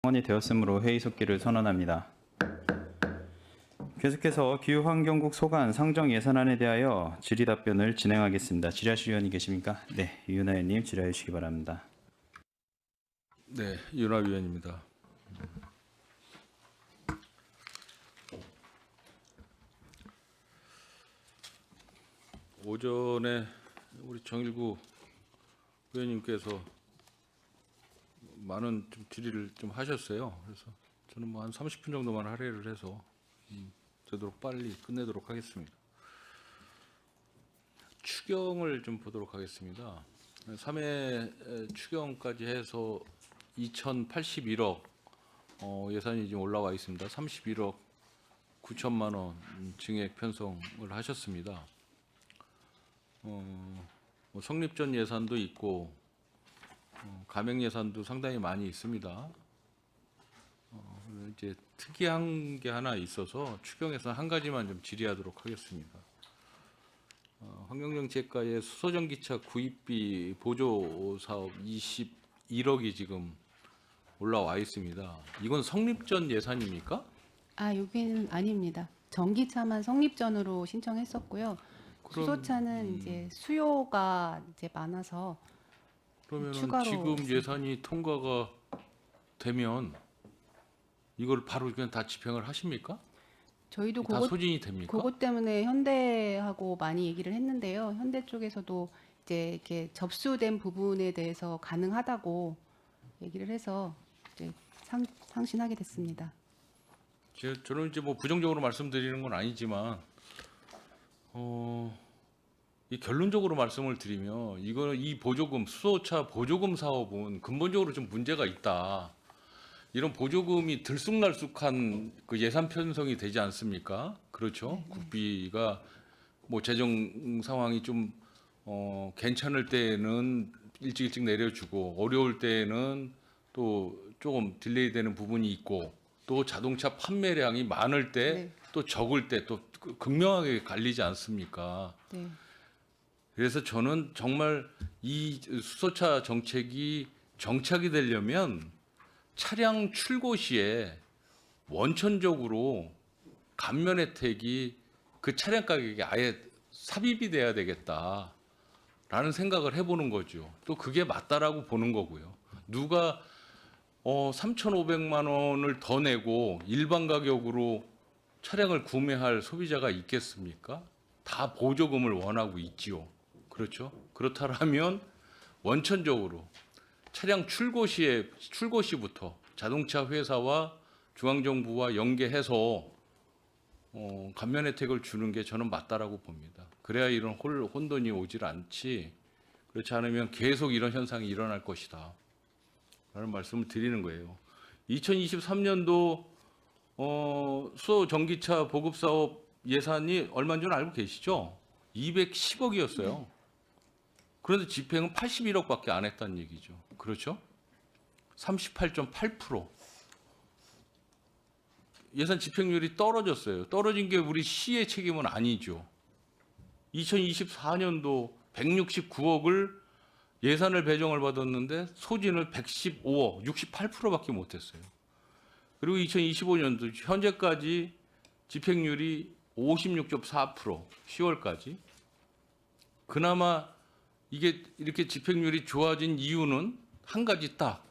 원이 되었으므로 회의 속기를 선언합니다. 계속해서 기후환경국 소관 상정 예산안에 대하여 질의답변을 진행하겠습니다. 질의하실 의원이 계십니까? 네, 이윤하 의원님 질의해 주시기 바랍니다. 네, 윤하 위원입니다. 오전에 우리 정일구 의원님께서 많은 좀 질의를 좀 하셨어요. 그래서 저는 뭐 한 30분 정도만 할애를 해서 되도록 빨리 끝내도록 하겠습니다. 추경을 좀 보도록 하겠습니다. 3회 추경까지 해서 2,081억 예산이 지금 올라와 있습니다. 31억 9천만 원 증액 편성을 하셨습니다. 뭐 성립전 예산도 있고 가맹 예산도 상당히 많이 있습니다. 이제 특이한 게 하나 있어서 추경에서 한 가지만 좀 질의하도록 하겠습니다. 환경정책과의 수소전기차 구입비 보조 사업 21억이 지금 올라와 있습니다. 이건 성립전 예산입니까? 여기는 아닙니다. 전기차만 성립전으로 신청했었고요. 수소차는 이제 수요가 이제 많아서 그러면 추가로 지금 예산이 통과가 되면 이걸 바로 그냥 다 집행을 하십니까? 저희도 다 소진이 됩니까? 그것 때문에 현대하고 많이 얘기를 했는데요. 현대 쪽에서도 이제 이렇게 접수된 부분에 대해서 가능하다고 얘기를 해서 이제 상신하게 됐습니다. 저는 이제 뭐 부정적으로 말씀드리는 건 아니지만 이 결론적으로 말씀을 드리면 이 보조금 수소차 보조금 사업은 근본적으로 좀 문제가 있다. 이런 보조금이 들쑥날쑥한 그 예산 편성이 되지 않습니까? 그렇죠? 국비가 뭐 재정 상황이 좀 괜찮을 때에는 일찍 내려주고 어려울 때에는 또 조금 딜레이 되는 부분이 있고 또 자동차 판매량이 많을 때 또 적을 때 또 극명하게 갈리지 않습니까? 네. 그래서 저는 정말 이 수소차 정책이 정착이 되려면 차량 출고 시에 원천적으로 감면 혜택이 그 차량 가격에 아예 삽입이 돼야 되겠다라는 생각을 해보는 거죠. 또 그게 맞다라고 보는 거고요. 누가 3,500만 원을 더 내고 일반 가격으로 차량을 구매할 소비자가 있겠습니까? 다 보조금을 원하고 있지요. 그렇죠? 그렇다면 원천적으로 차량 출고 시부터 자동차 회사와 중앙정부와 연계해서 감면 혜택을 주는 게 저는 맞다라고 봅니다. 그래야 이런 혼돈이 오질 않지. 그렇지 않으면 계속 이런 현상이 일어날 것이다. 라는 말씀을 드리는 거예요. 2023년도 수소 전기차 보급 사업 예산이 얼마인 줄 알고 계시죠? 210억이었어요. 그런데 집행은 81억밖에 안 했다는 얘기죠. 그렇죠? 38.8%. 예산 집행률이 떨어졌어요. 떨어진 게 우리 시의 책임은 아니죠. 2024년도 169억을 예산을 배정을 받았는데 소진을 115억, 68%밖에 못했어요. 그리고 2025년도 현재까지 집행률이 56.4%, 10월까지. 그나마 이게 이렇게 집행률이 좋아진 이유는 한 가지 딱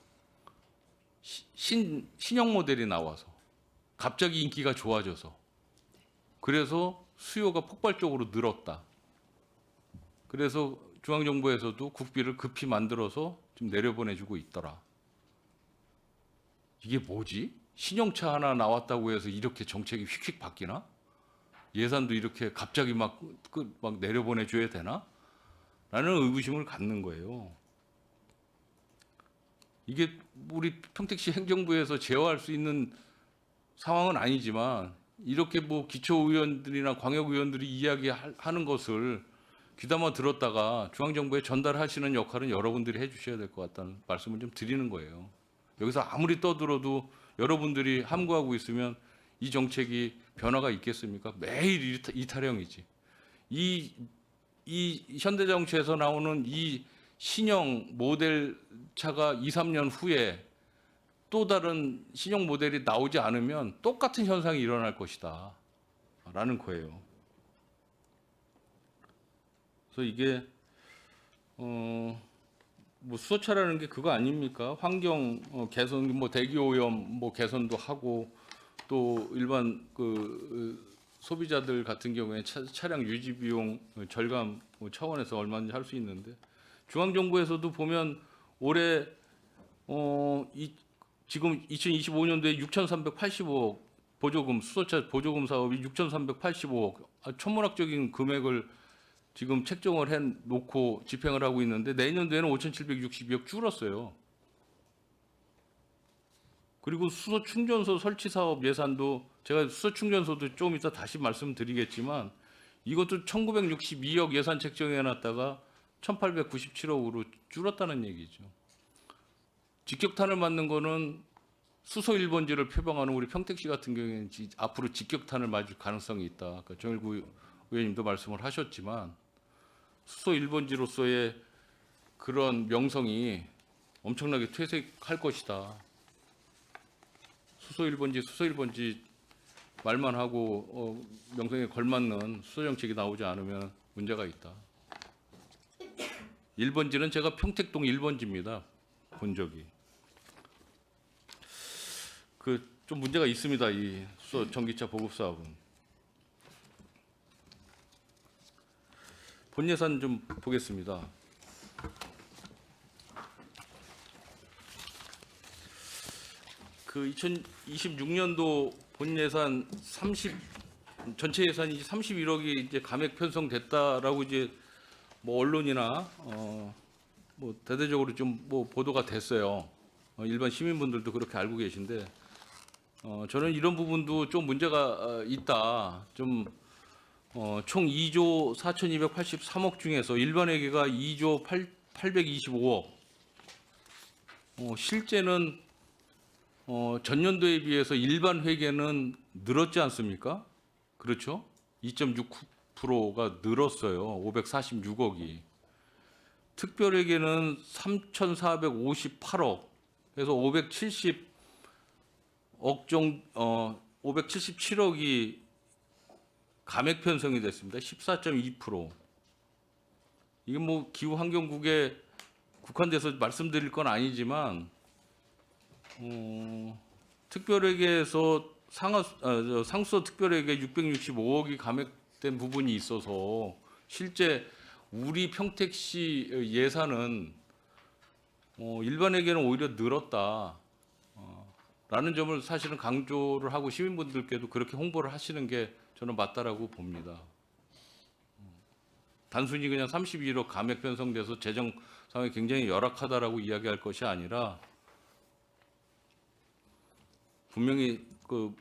신형 모델이 나와서 갑자기 인기가 좋아져서 그래서 수요가 폭발적으로 늘었다. 그래서 중앙정부에서도 국비를 급히 만들어서 좀 내려보내주고 있더라. 이게 뭐지? 신형차 하나 나왔다고 해서 이렇게 정책이 휙휙 바뀌나? 예산도 이렇게 갑자기 막 내려보내줘야 되나? 라는 의구심을 갖는 거예요. 이게 우리 평택시 행정부에서 제어할 수 있는 상황은 아니지만 이렇게 뭐 기초의원들이나 광역의원들이 이야기하는 것을 귀담아 들었다가 중앙정부에 전달하시는 역할은 여러분들이 해주셔야 될 것 같다는 말씀을 좀 드리는 거예요. 여기서 아무리 떠들어도 여러분들이 함구하고 있으면 이 정책이 변화가 있겠습니까? 매일 이타령이지. 이 현대자동차에서 나오는 이 신형 모델 차가 2, 3년 후에 또 다른 신용 모델이 나오지 않으면 똑같은 현상이 일어날 것이다 라는 거예요. 그래서 이게 뭐 수소차라는 게 그거 아닙니까? 환경 개선, 뭐 대기 오염 뭐 개선도 하고 또 일반 그 소비자들 같은 경우에 차량 유지 비용 절감 차원에서 얼마든지 할 수 있는데 중앙정부에서도 보면 올해 지금 2025년도에 6,385억 보조금 수소차 보조금 사업이 6,385억 천문학적인 금액을 지금 책정을 해 놓고 집행을 하고 있는데 내년도에는 5,762억 줄었어요. 그리고 수소 충전소 설치 사업 예산도 제가 수소 충전소도 좀 이따 다시 말씀드리겠지만 이것도 1,962억 예산 책정해 놨다가 1,897억으로 줄었다는 얘기죠. 직격탄을 맞는 거는 수소 1번지를 표방하는 우리 평택시 같은 경우에는 앞으로 직격탄을 맞을 가능성이 있다. 아까 정일구 의원님도 말씀을 하셨지만 수소 1번지로서의 그런 명성이 엄청나게 퇴색할 것이다. 수소 1번지 말만 하고 명성에 걸맞는 수소 정책이 나오지 않으면 문제가 있다. 1번지는 제가 평택동 1번지입니다. 본 적이. 좀 문제가 있습니다. 이 수소 전기차 보급 사업은. 본 예산 좀 보겠습니다. 그 2026년도 본 예산 전체 예산이 31억이 이제 감액 편성됐다라고 이제 뭐 언론이나 뭐 대대적으로 좀 뭐 보도가 됐어요. 일반 시민분들도 그렇게 알고 계신데 저는 이런 부분도 좀 문제가 있다. 좀 총 2조 4,283억 중에서 일반 회계가 2조 825억. 실제는 전년도에 비해서 일반 회계는 늘었지 않습니까? 그렇죠? 2.6%가 늘었어요. 546억이. 특별 회계는 3,458억. 그래서 577억이 감액 편성이 됐습니다. 14.2%. 이게 뭐 기후 환경국에 국한돼서 말씀드릴 건 아니지만 특별회계에서 상수도 특별회계 665억이 감액된 부분이 있어서 실제 우리 평택시 예산은 일반회계는 오히려 늘었다. 라는 점을 사실은 강조를 하고 시민분들께도 그렇게 홍보를 하시는 게 저는 맞다라고 봅니다. 단순히 그냥 31억 감액 편성돼서 재정 상황이 굉장히 열악하다라고 이야기할 것이 아니라 분명히 그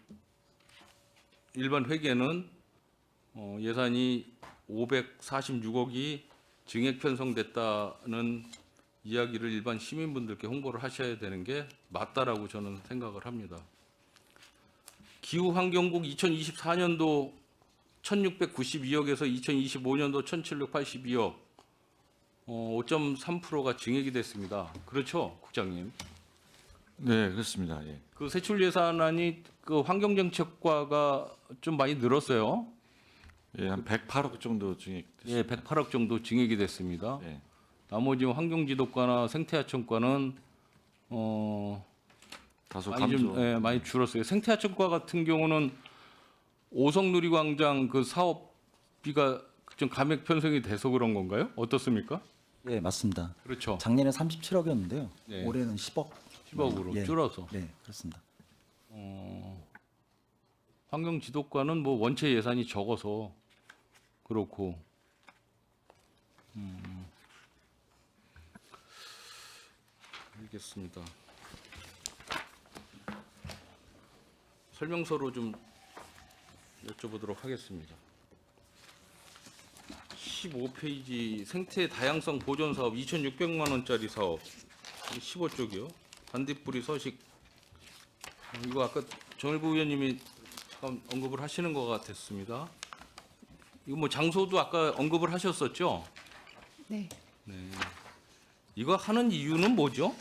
일반 회계는 예산이 546억이 증액 편성됐다는 이야기를 일반 시민분들께 홍보를 하셔야 되는 게 맞다라고 저는 생각을 합니다. 기후환경국 2024년도 1,692억에서 2025년도 1,782억 5.3%가 증액이 됐습니다. 그렇죠, 국장님? 네, 그렇습니다. 예. 그 세출 예산안이 그 환경정책과가 좀 많이 늘었어요. 예, 한 108억 정도 증액됐습니다. 예, 108억 정도 증액이 됐습니다. 예. 나머지 환경지도과나 생태하천과는 다소 많이 좀 감소. 많이 줄었어요. 생태하천과 같은 경우는 오성누리광장 그 사업비가 좀 감액 편성이 돼서 그런 건가요? 어떻습니까? 네, 맞습니다. 그렇죠. 작년에 37억이었는데요. 네. 올해는 10억. 10억으로 예. 줄어서. 네, 그렇습니다. 환경지도과는 뭐 원체 예산이 적어서 그렇고. 알겠습니다. 설명서로 좀 여쭤보도록 하겠습니다. 15페이지 생태 다양성 보존 사업 2,600만 원짜리 사업 15쪽이요. 반딧불이 서식 이거 아까 정일구 의원님이 잠깐 언급을 하시는 것 같았습니다. 이거 뭐 장소도 아까 언급을 하셨었죠? 네. 네. 이거 하는 이유는 뭐죠?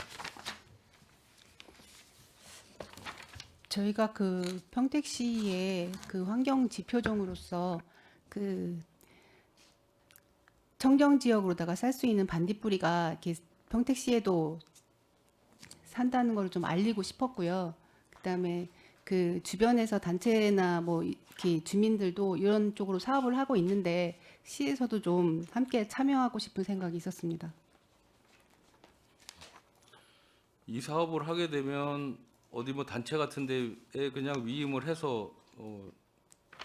저희가 그 평택시의 그 환경 지표종으로서 그 청정 지역으로다가 살 수 있는 반딧불이가 이렇게 평택시에도 산다는 걸 좀 알리고 싶었고요. 그다음에 그 주변에서 단체나 뭐 이렇게 주민들도 이런 쪽으로 사업을 하고 있는데 시에서도 좀 함께 참여하고 싶은 생각이 있었습니다. 이 사업을 하게 되면 어디 뭐 단체 같은 데에 그냥 위임을 해서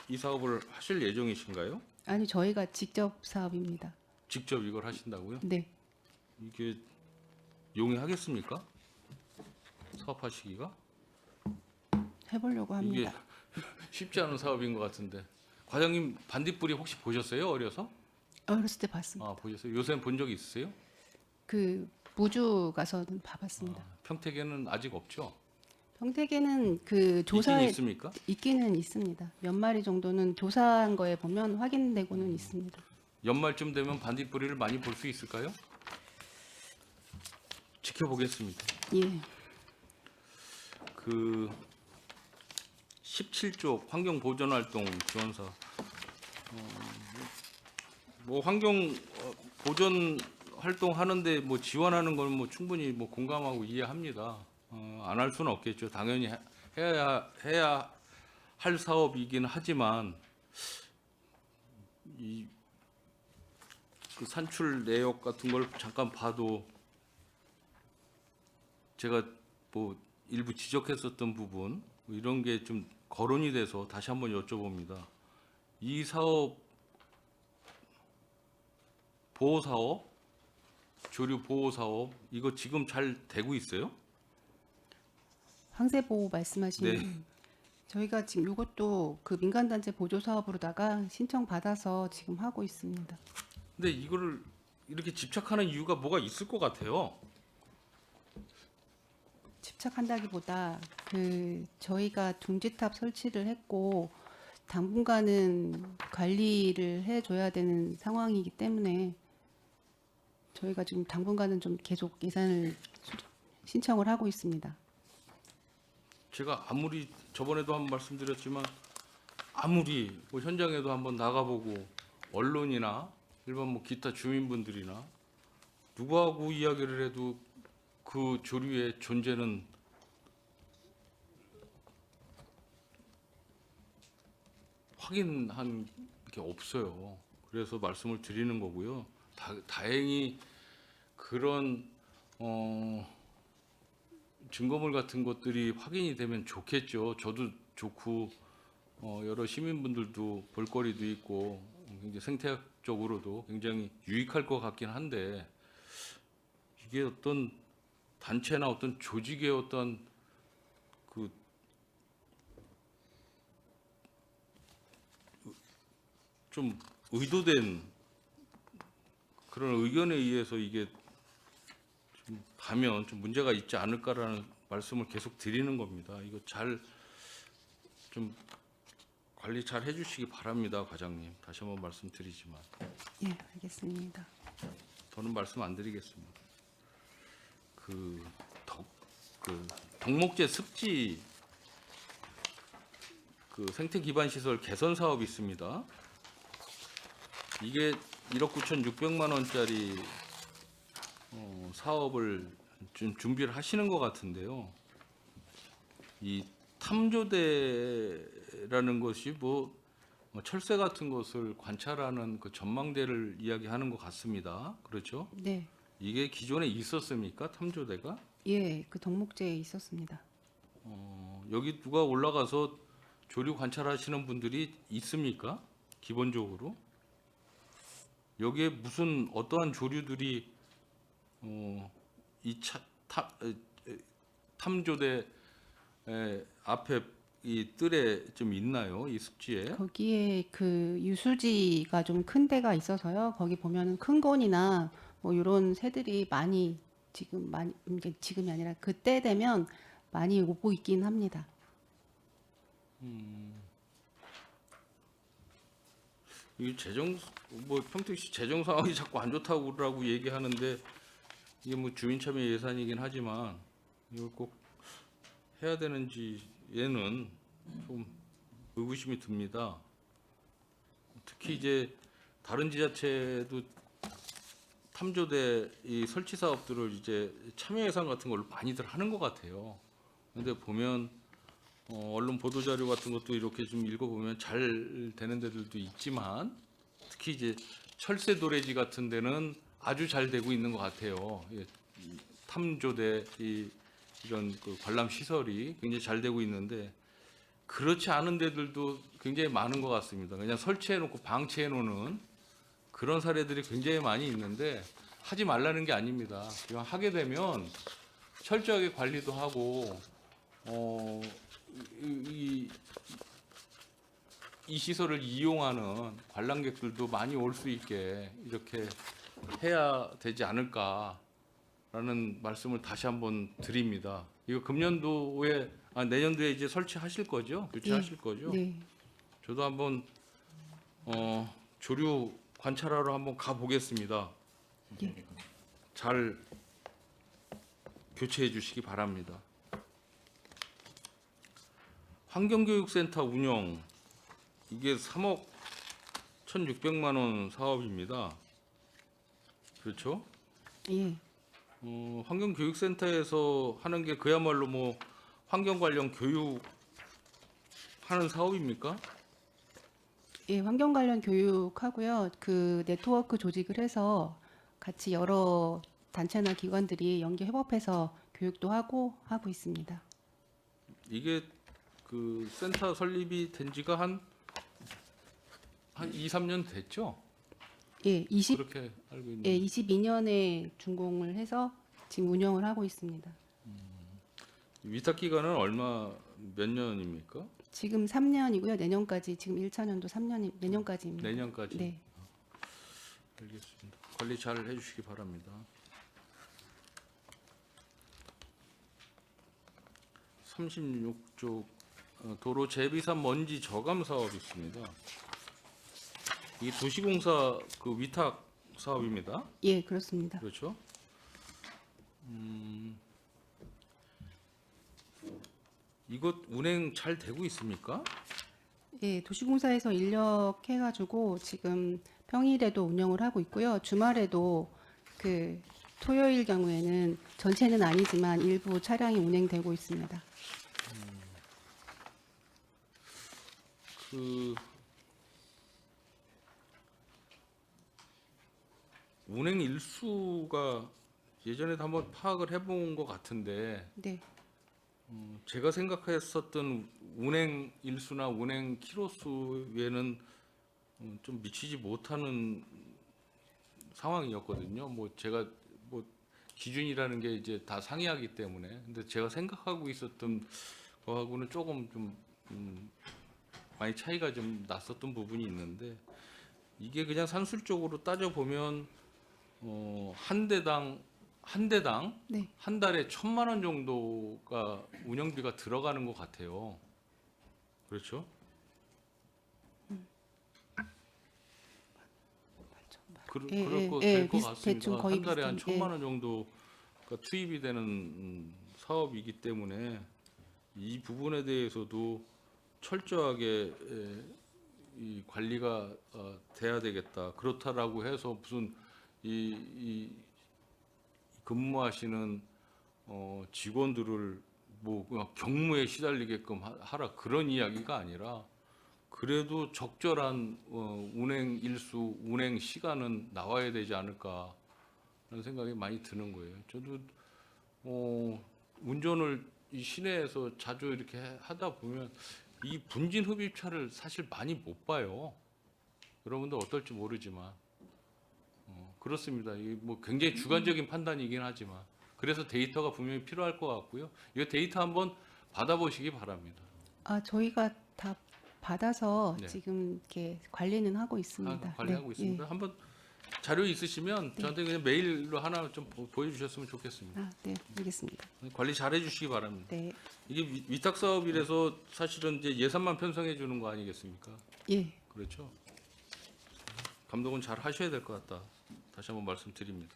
이 사업을 하실 예정이신가요? 아니 저희가 직접 사업입니다. 직접 이걸 하신다고요? 네. 이게 용이하겠습니까? 사업하시기가? 해보려고 이게 합니다. 쉽지 않은 사업인 것 같은데. 과장님 반딧불이 혹시 보셨어요? 어려서? 어렸을 때 봤습니다. 아, 보셨어요? 요새는 본 적 있으세요? 그 무주 가서는 봐봤습니다. 평택에는 아직 없죠? 평택에는 그 있긴 조사에 있습니까? 있기는 있습니다. 몇 마리 정도는 조사한 거에 보면 확인되고는 있습니다. 연말쯤 되면 반딧불이를 많이 볼 수 있을까요? 지켜보겠습니다. 예. 그 17조 환경 보전 활동 지원사 뭐 환경 보전 활동 하는데 뭐 지원하는 건 뭐 충분히 뭐 공감하고 이해합니다. 안 할 수는 없겠죠. 당연히 해야 할 사업이긴 하지만 이 그 산출 내역 같은 걸 잠깐 봐도 제가 뭐 일부 지적했었던 부분 뭐 이런 게 좀 거론이 돼서 다시 한번 여쭤봅니다. 이 사업 보호 사업, 조류 보호 사업 이거 지금 잘 되고 있어요? 황새 보호 말씀하시는 네. 저희가 지금 이것도 그 민간단체 보조 사업으로다가 신청 받아서 지금 하고 있습니다. 근데 이거를 이렇게 집착하는 이유가 뭐가 있을 것 같아요. 집착한다기보다 그 저희가 둥지탑 설치를 했고 당분간은 관리를 해줘야 되는 상황이기 때문에 저희가 지금 당분간은 좀 계속 예산을 신청을 하고 있습니다. 제가 아무리 저번에도 한번 말씀드렸지만 아무리 뭐 현장에도 한번 나가보고 언론이나 일반 뭐 기타 주민분들이나 누구하고 이야기를 해도 그 조류의 존재는 확인한 게 없어요. 그래서 말씀을 드리는 거고요. 다행히 그런 증거물 같은 것들이 확인이 되면 좋겠죠. 저도 좋고 여러 시민분들도 볼거리도 있고 굉장히 생태학적으로도 굉장히 유익할 것 같긴 한데 이게 어떤 단체나 어떤 조직의 어떤 그 좀 의도된 그런 의견에 의해서 이게 좀 가면 좀 문제가 있지 않을까라는 말씀을 계속 드리는 겁니다. 이거 잘 좀 관리 잘 해주시기 바랍니다, 과장님. 다시 한번 말씀드리지만 예, 알겠습니다. 더는 말씀 안 드리겠습니다. 덕목제 습지 그 생태 기반 시설 개선 사업이 있습니다. 이게 1억 9,600만 원짜리 사업을 좀 준비를 하시는 것 같은데요. 이 탐조대라는 것이 뭐 철새 같은 것을 관찰하는 그 전망대를 이야기하는 것 같습니다. 그렇죠? 네, 이게 기존에 있었습니까? 탐조대가? 예, 그 덕목제에 있었습니다. 여기 누가 올라가서 조류 관찰하시는 분들이 있습니까? 기본적으로? 여기에 무슨 어떠한 조류들이 이 탐조대 앞에 이 뜰에 좀 있나요? 이 습지에? 거기에 그 유수지가 좀 큰 데가 있어서요. 거기 보면은 큰 곤이나 뭐 이런 새들이 많이 이제 지금이 아니라 그때 되면 많이 오고 있긴 합니다. 이 평택시 재정 상황이 자꾸 안 좋다고 그러라고 얘기하는데 이게 뭐 주민 참여 예산이긴 하지만 이걸 꼭 해야 되는지 얘는 좀 의구심이 듭니다. 특히 이제 다른 지자체도 탐조대 이 설치 사업들을 이제 참여 예산 같은 걸로 많이들 하는 것 같아요. 근데 보면 언론 보도 자료 같은 것도 이렇게 좀 읽어보면 잘 되는 데들도 있지만 특히 이제 철새 도래지 같은 데는 아주 잘 되고 있는 것 같아요. 예, 탐조대 이런 그 관람 시설이 굉장히 잘 되고 있는데 그렇지 않은 데들도 굉장히 많은 것 같습니다. 그냥 설치해놓고 방치해놓는 그런 사례들이 굉장히 많이 있는데 하지 말라는 게 아닙니다. 그냥 하게 되면 철저하게 관리도 하고 이 시설을 이용하는 관람객들도 많이 올 수 있게 이렇게 해야 되지 않을까라는 말씀을 다시 한번 드립니다. 이거 금년도에 내년도에 이제 설치하실 거죠? 교체하실 거죠? 네. 저도 한번 조류 관찰하러 한번 가 보겠습니다. 예. 잘 교체해 주시기 바랍니다. 환경교육센터 운영 이게 3억 1,600만 원 사업입니다. 그렇죠? 예. 환경교육센터에서 하는 게 그야말로 뭐 환경 관련 교육 하는 사업입니까? 예, 환경 관련 교육하고요. 그 네트워크 조직을 해서 같이 여러 단체나 기관들이 연계 협업해서 교육도 하고 있습니다. 이게 그 센터 설립이 된 지가 한 2, 3년 됐죠? 예, 그렇게 알고 있는데. 예, 22년에 준공을 해서 지금 운영을 하고 있습니다. 위탁 기간은 몇 년입니까? 지금 3년이고요. 내년까지 지금 1차년도 3년이 내년까지입니다. 내년까지. 네. 알겠습니다. 관리 잘 해주시기 바랍니다. 36쪽 도로 재비산 먼지 저감 사업이 있습니다. 이 도시공사 그 위탁 사업입니다. 예, 그렇습니다. 그렇죠? 이것 운행 잘 되고 있습니까? 예, 도시공사에서 인력 해가지고 지금 평일에도 운영을 하고 있고요. 주말에도 그 토요일 경우에는 전체는 아니지만 일부 차량이 운행되고 있습니다. 그 운행 일수가 예전에도 한번 파악을 해본 것 같은데 네, 제가 생각했었던 운행 일수나 운행 키로수에는 좀 미치지 못하는 상황이었거든요. 뭐 제가 뭐 기준이라는 게 이제 다 상이하기 때문에 근데 제가 생각하고 있었던 거하고는 조금 좀 많이 차이가 좀 났었던 부분이 있는데 이게 그냥 산술적으로 따져 보면 한 대당 네, 한 달에 1,000만 원 정도가 운영비가 들어가는 것 같아요. 그렇죠? 그럴 것 같습니다. 대충 거의 한 달에 한 비슷한, 1,000만 원 정도가 투입이 되는 사업이기 때문에 이 부분에 대해서도 철저하게 이 관리가 돼야 되겠다. 그렇다라고 해서 무슨 이 근무하시는 직원들을 뭐 그냥 경무에 시달리게끔 하라 그런 이야기가 아니라 그래도 적절한 운행 일수, 운행 시간은 나와야 되지 않을까라는 생각이 많이 드는 거예요. 저도 운전을 이 시내에서 자주 이렇게 하다 보면 이 분진 흡입차를 사실 많이 못 봐요. 여러분들 어떨지 모르지만 그렇습니다. 이게 뭐 굉장히 주관적인 판단이긴 하지만 그래서 데이터가 분명히 필요할 것 같고요. 이 데이터 한번 받아보시기 바랍니다. 아, 저희가 다 받아서 네. 지금 이렇게 관리는 하고 있습니다. 관리하고 네, 있습니다. 한번 자료 있으시면 저한테 그냥 메일로 하나 좀 보여주셨으면 좋겠습니다. 아, 네, 알겠습니다. 관리 잘 해주시기 바랍니다. 네, 이게 위탁 사업이라서 사실은 이제 예산만 편성해 주는 거 아니겠습니까? 예, 그렇죠. 감독은 잘 하셔야 될 것 같다. 다시 한번 말씀드립니다.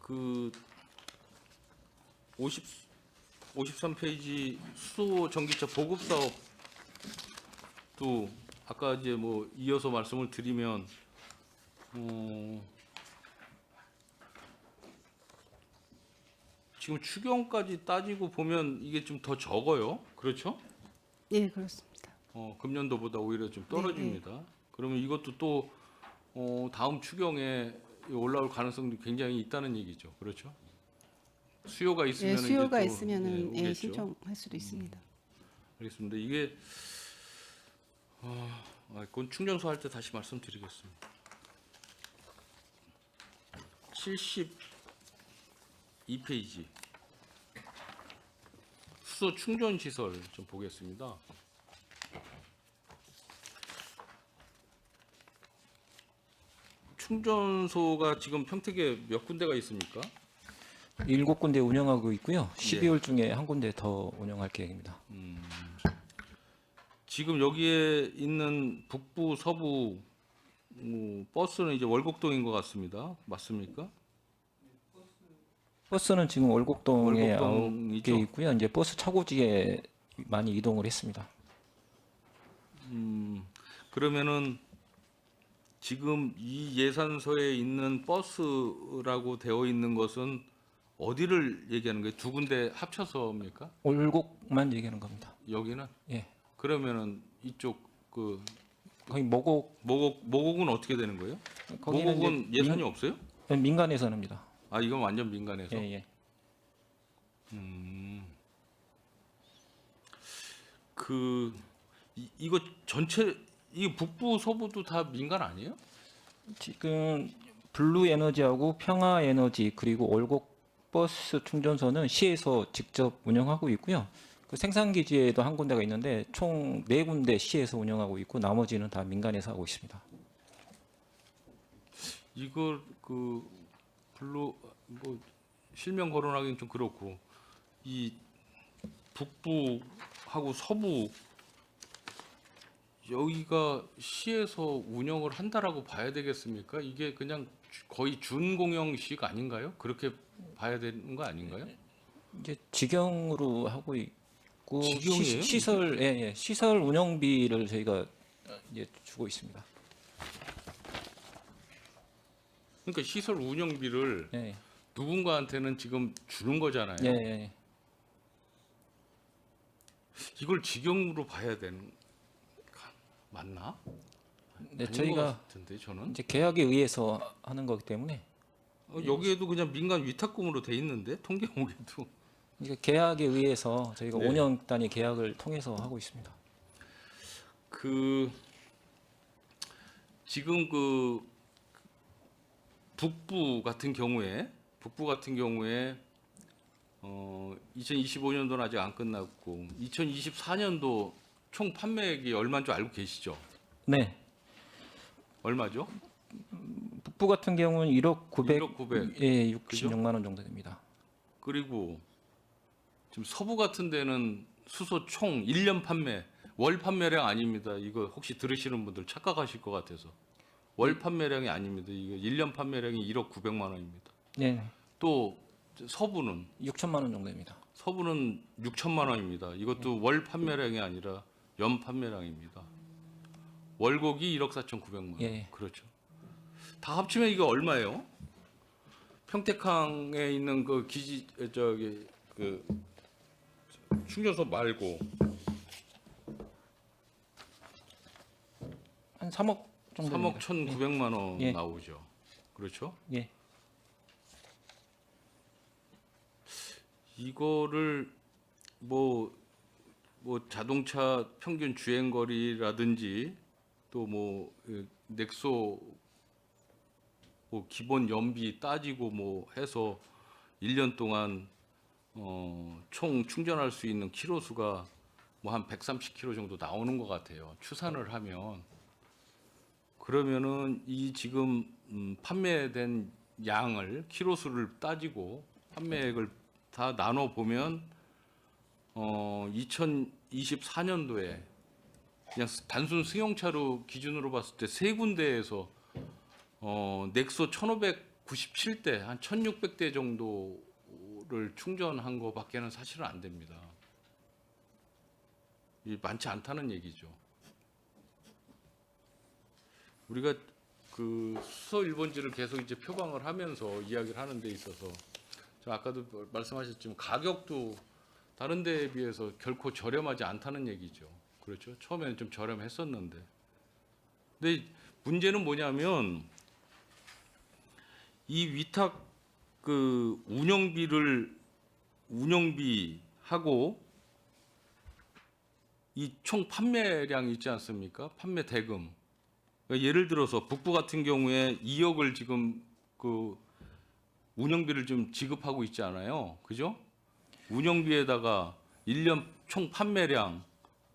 그 53페이지 수소 전기차 보급 사업도 아까 이제 뭐 이어서 말씀을 드리면 지금 추경까지 따지고 보면 이게 좀 더 적어요. 그렇죠? 예, 그렇습니다. 금년도보다 오히려 좀 떨어집니다. 그러면 이것도 또 다음 추경에 올라올 가능성도 굉장히 있다는 얘기죠. 그렇죠? 수요가 예, 있으면 수요가 이제 또, 있으면은 예, 오겠죠. 신청할 수도 있습니다. 알겠습니다. 이게 그건 충전소 할 때 다시 말씀드리겠습니다. 72페이지 수소 충전 시설 좀 보겠습니다. 충전소가 지금 평택에 몇 군데가 있습니까? 7군데 운영하고 있고요. 12월 중에 한 군데 더 운영할 계획입니다. 지금 여기에 있는 북부, 서부 버스는 이제 월곡동인 것 같습니다. 맞습니까? 버스는 지금 월곡동에 월곡동이죠? 9개 있고요. 이제 버스 차고지에 많이 이동을 했습니다. 그러면은 지금 이 예산서에 있는 버스라고 되어 있는 것은 어디를 얘기하는 거예요? 두 군데 합쳐서입니까? 월곡만 얘기하는 겁니다. 여기는? 예. 그러면은 이쪽 그 거의 모곡 모곡은 어떻게 되는 거예요? 거기는 모곡은 이제 예산이 없어요? 민간에서 합니다. 아 이건 완전 민간에서. 예, 예. 이거 전체 이 북부 서부도 다 민간 아니에요? 지금 블루 에너지하고 평화 에너지 그리고 월곡 버스 충전소는 시에서 직접 운영하고 있고요. 그 생산 기지에도 한 군데가 있는데 총 4군데 시에서 운영하고 있고 나머지는 다 민간에서 하고 있습니다. 이걸 그 블루 뭐 실명 거론하기는 좀 그렇고 이 북부하고 서부 여기가 시에서 운영을 한다라고 봐야 되겠습니까? 이게 그냥 거의 준공영식 아닌가요? 그렇게 봐야 되는 거 아닌가요? 이제 직영으로 하고 있고 직영이에요? 시설 예, 예. 시설 운영비를 저희가 이제 주고 있습니다. 그러니까 시설 운영비를 예, 예. 누군가한테는 지금 주는 거잖아요. 예, 예. 이걸 직영으로 봐야 되는 맞나? 네, 아닌 것 저희가 같은데 저는 이제 계약에 의해서 하는 거기 때문에 여기에도 그냥 민간 위탁금으로 돼 있는데 통계목에도 이게 계약에 의해서 저희가 네. 5년 단위 계약을 통해서 하고 있습니다. 그 지금 그 북부 같은 경우에 2025년도는 아직 안 끝났고 2024년도 총 판매액이 얼마인 줄 알고 계시죠? 네. 얼마죠? 북부 같은 경우는 1억 900, 1억 900. 예, 그죠? 66만 원 정도 됩니다. 그리고 지금 서부 같은 데는 수소 총 1년 판매 월 판매량 아닙니다. 이거 혹시 들으시는 분들 착각하실 것 같아서 월 판매량이 아닙니다. 이거 1년 판매량이 1억 900만 원입니다. 네. 또 서부는 6천만 원 정도입니다. 6천만 원입니다. 이것도 월 판매량이 아니라 연 판매량입니다. 월곡이 1억 4,900만 원. 예. 그렇죠. 다 합치면 이거 얼마예요? 평택항에 있는 그 기지 저기 그 충전소 말고 한 3억 정도 3억 1,900만 원 예. 나오죠. 그렇죠? 예. 이거를 뭐 자동차 평균 주행 거리라든지 또 뭐 넥소 뭐 기본 연비 따지고 뭐 해서 1년 동안 총 충전할 수 있는 키로 수가 뭐 한 130km 정도 나오는 것 같아요. 추산을 하면 그러면은 이 지금 판매된 양을 키로 수를 따지고 판매액을 다 나눠 보면 2024년도에 그냥 단순 승용차로 기준으로 봤을 때 세 군데에서 넥소 1,500 97대 한 1600대 정도를 충전한 거밖에는 사실은 안 됩니다. 이 많지 않다는 얘기죠. 우리가 그 수소 1번지를 계속 이제 표방을 하면서 이야기를 하는 데 있어서 저 아까도 말씀하셨지만 가격도 다른 데에 비해서 결코 저렴하지 않다는 얘기죠. 그렇죠? 처음에는 좀 저렴했었는데. 근데 문제는 뭐냐면 이 위탁 그 운영비하고 이 총 판매량이 있지 않습니까? 판매 대금. 그러니까 예를 들어서 북부 같은 경우에 2억을 지금 그 운영비를 좀 지급하고 있지 않아요. 그죠? 운영비에다가 1년 총 판매량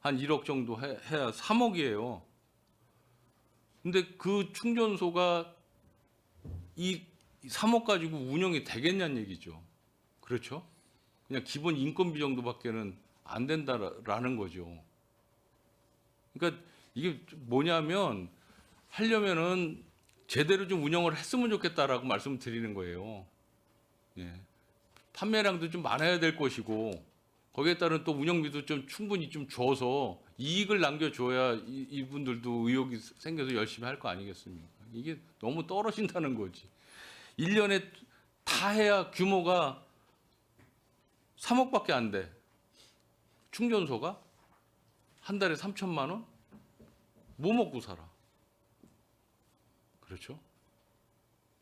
한 1억 정도 해야 3억이에요. 근데 그 충전소가 이 3억 가지고 운영이 되겠냐는 얘기죠. 그렇죠? 그냥 기본 인건비 정도밖에는 안 된다라는 거죠. 그러니까 이게 뭐냐면 하려면은 제대로 좀 운영을 했으면 좋겠다라고 말씀을 드리는 거예요. 예. 판매량도 좀 많아야 될 것이고 거기에 따른 또 운영비도 좀 충분히 좀 줘서 이익을 남겨줘야 이분들도 의욕이 생겨서 열심히 할 거 아니겠습니까? 이게 너무 떨어진다는 거지. 1년에 다 해야 규모가 3억밖에 안 돼. 충전소가 한 달에 3천만 원? 뭐 먹고 살아? 그렇죠?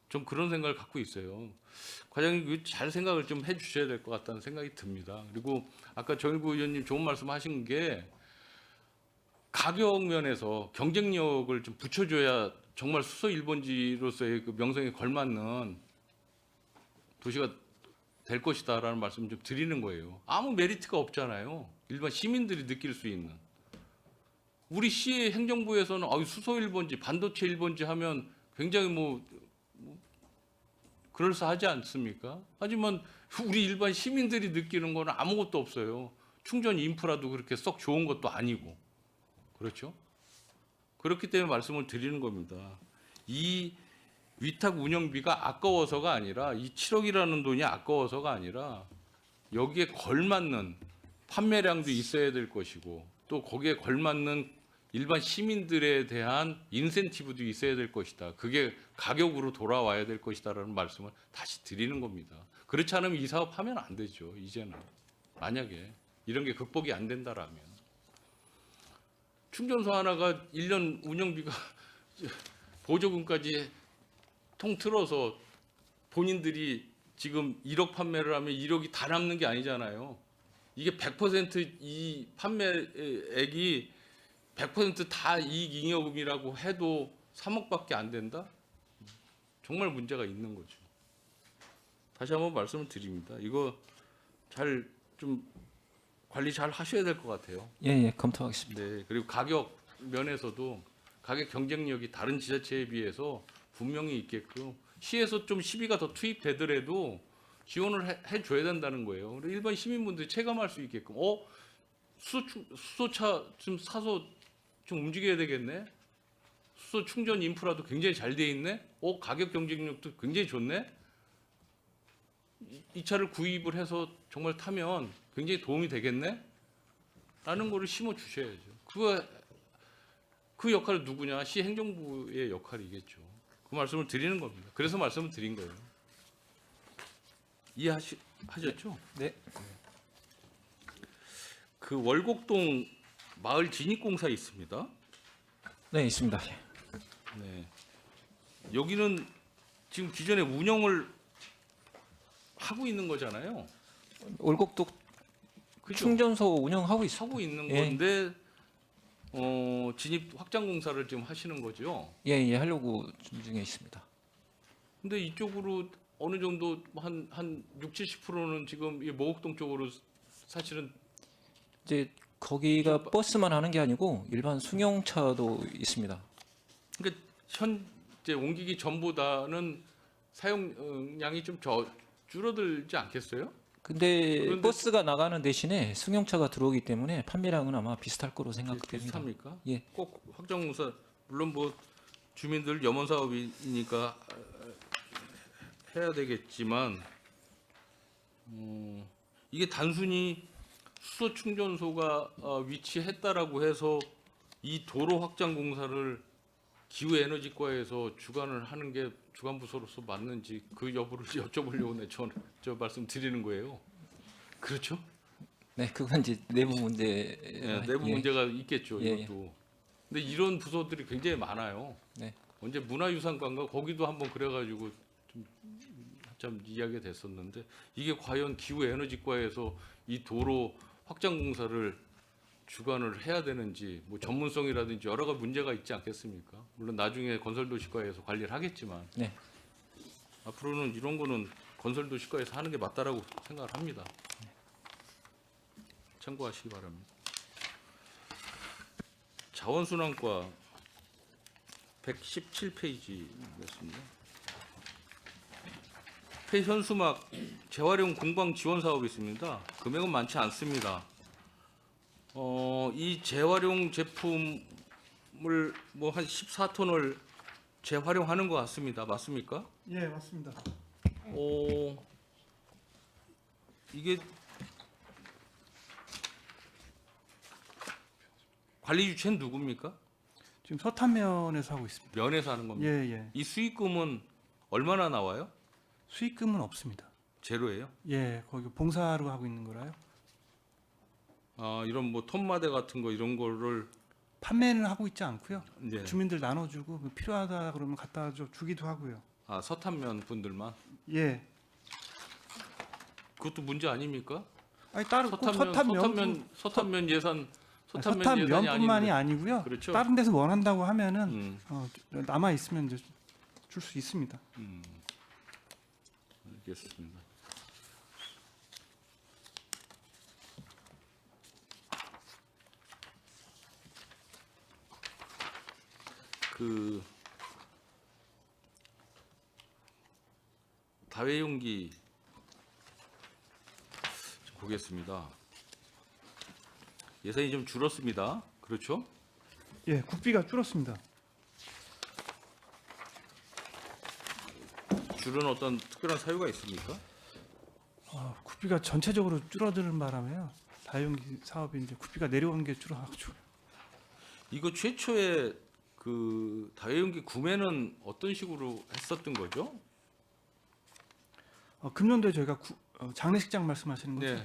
좀 그런 생각을 갖고 있어요. 과장님 잘 생각을 좀 해주셔야 될 것 같다는 생각이 듭니다. 그리고 아까 정일구 의원님 좋은 말씀하신 게 가격 면에서 경쟁력을 좀 붙여줘야 정말 수소 1번지로서의 그 명성에 걸맞는 도시가 될 것이다라는 말씀을 좀 드리는 거예요. 아무 메리트가 없잖아요. 일반 시민들이 느낄 수 있는. 우리 시 행정부에서는 수소 1번지, 반도체 1번지 하면 굉장히 뭐 그럴싸하지 않습니까? 하지만 우리 일반 시민들이 느끼는 거는 아무것도 없어요. 충전 인프라도 그렇게 썩 좋은 것도 아니고. 그렇죠? 그렇기 때문에 말씀을 드리는 겁니다. 이 위탁 운영비가 아까워서가 아니라 이 7억이라는 돈이 아까워서가 아니라 여기에 걸맞는 판매량도 있어야 될 것이고 또 거기에 걸맞는 일반 시민들에 대한 인센티브도 있어야 될 것이다. 그게 가격으로 돌아와야 될 것이다라는 말씀을 다시 드리는 겁니다. 그렇지 않으면 이 사업 하면 안 되죠. 이제는. 만약에 이런 게 극복이 안 된다라면. 충전소 하나가 1년 운영비가 보조금까지 통틀어서 본인들이 지금 1억 판매를 하면 1억이 다 남는 게 아니잖아요. 이게 100%이 판매액이 100% 다 이익잉여금이라고 해도 3억밖에 안 된다? 정말 문제가 있는 거죠. 다시 한번 말씀을 드립니다. 이거 잘 좀 관리 잘 하셔야 될 것 같아요. 예, 검토하겠습니다. 네, 그리고 가격 면에서도 가격 경쟁력이 다른 지자체에 비해서 분명히 있게끔 시에서 좀 시비가 더 투입되더라도 지원을 해줘야 된다는 거예요. 일반 시민분들이 체감할 수 있게끔 수소차 좀 사서 좀 움직여야 되겠네. 수소 충전 인프라도 굉장히 잘 돼 있네. 가격 경쟁력도 굉장히 좋네. 이 차를 구입을 해서 정말 타면 굉장히 도움이 되겠네. 라는 거를 심어 주셔야죠. 그 역할은 누구냐? 시 행정부의 역할이겠죠. 그 말씀을 드리는 겁니다. 그래서 말씀을 드린 거예요. 이해하셨죠? 네. 그 월곡동 마을 진입공사 있습니다. 네, 있습니다. 네. 여기는 지금 기존에 운영을 하고 있는 거잖아요. 월곡도 그죠? 충전소 운영하고 있습니다. 하고 있는 예. 건데 진입 확장 공사를 지금 하시는 거죠. 예, 하려고 준비 중에 있습니다. 근데 이쪽으로 어느 정도 한 60~70%는 지금 이 모곡동 쪽으로 사실은 이제 거기가 버스만 하는 게 아니고 일반 승용차도 있습니다. 그러니까 현재 옮기기 전보다는 사용량이 좀 줄어들지 않겠어요? 근데 그런데- 버스가 나가는 대신에 승용차가 들어오기 때문에 판매량은 아마 비슷할 거로 생각됩니다. 비슷합니까? 예. 꼭 확장 공사 물론 뭐 주민들 염원 사업이니까 해야 되겠지만 이게 단순히 수소 충전소가 위치했다라고 해서 이 도로 확장 공사를 기후에너지과에서 주관을 하는 게 주관 부서로서 맞는지 그 여부를 여쭤보려고 저 말씀 드리는 거예요. 그렇죠? 네, 그건 이제 내부 문제. 예, 내부 문제가 있겠죠. 예, 이것도. 근데 이런 부서들이 굉장히 많아요. 네. 언제 문화유산관가 거기도 한번 그래가지고 좀 이야기가 됐었는데 이게 과연 기후에너지과에서 이 도로 확장 공사를 주관을 해야 되는지 뭐 전문성이라든지 여러 가지 문제가 있지 않겠습니까? 물론 나중에 건설도시과에서 관리를 하겠지만 네. 앞으로는 이런 거는 건설도시과에서 하는 게 맞다라고 생각을 합니다. 참고하시기 바랍니다. 자원순환과 117페이지였습니다. 폐현수막 재활용 공방 지원 사업이 있습니다. 금액은 많지 않습니다. 이 재활용 제품을 뭐 한 14톤을 재활용하는 것 같습니다. 맞습니까? 예, 맞습니다. 이게 관리 주체는 누굽니까? 지금 서탄면에서 하고 있습니다. 면에서 하는 겁니다. 예, 예. 이 수익금은 얼마나 나와요? 수익금은 없습니다. 제로예요? 예, 거기 봉사로 하고 있는 거라요. 이런 뭐 톱마대 같은 거 이런 거를 판매는 하고 있지 않고요. 이제 주민들 나눠주고 뭐 필요하다 그러면 갖다 주기도 하고요. 서탄면 분들만 예. 그것도 문제 아닙니까? 아니 다른 꼭 서탄면 예산 예산이 서탄면뿐만이 아닌데. 아니고요. 그렇죠. 다른 데서 원한다고 하면은 음, 남아 있으면 이제 줄 수 있습니다. 알겠습니다. 그 다회용기 좀 보겠습니다. 예산이 좀 줄었습니다. 그렇죠? 예, 국비가 줄었습니다. 줄은 어떤 특별한 사유가 있습니까? 국비가 전체적으로 줄어드는 바람에요. 다용기 사업이 이제 국비가 내려오는 게 줄어가지고. 이거 최초에 그 다회용기 구매는 어떤 식으로 했었던 거죠? 금년도에 저희가 장례식장 말씀하시는 거죠? 네.